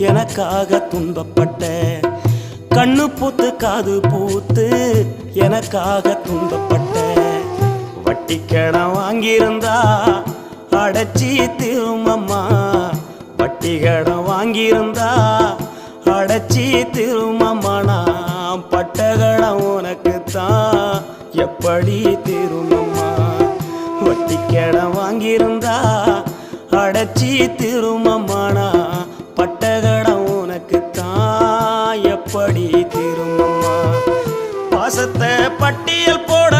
எனக்காக துன்பப்பட்ட, கண்ணு பூத்து காது பூத்து எனக்காக துன்பப்பட்ட, வட்டி கடன் வாங்கியிருந்தா அடைச்சி திருமம்மா, வட்டி கடன் வாங்கியிருந்தா அடைச்சி திருமம்மா, நான் பட்ட கடன் உனக்குத்தான் எப்படி திருமம்மா, வட்டி கடன் வாங்கியிருந்தா அடைச்சி திருமம்மா, நான் பட்ட கடன் உனக்குத்தான் எப்படி திருமம்மா. பாசத்தை பட்டியல் போட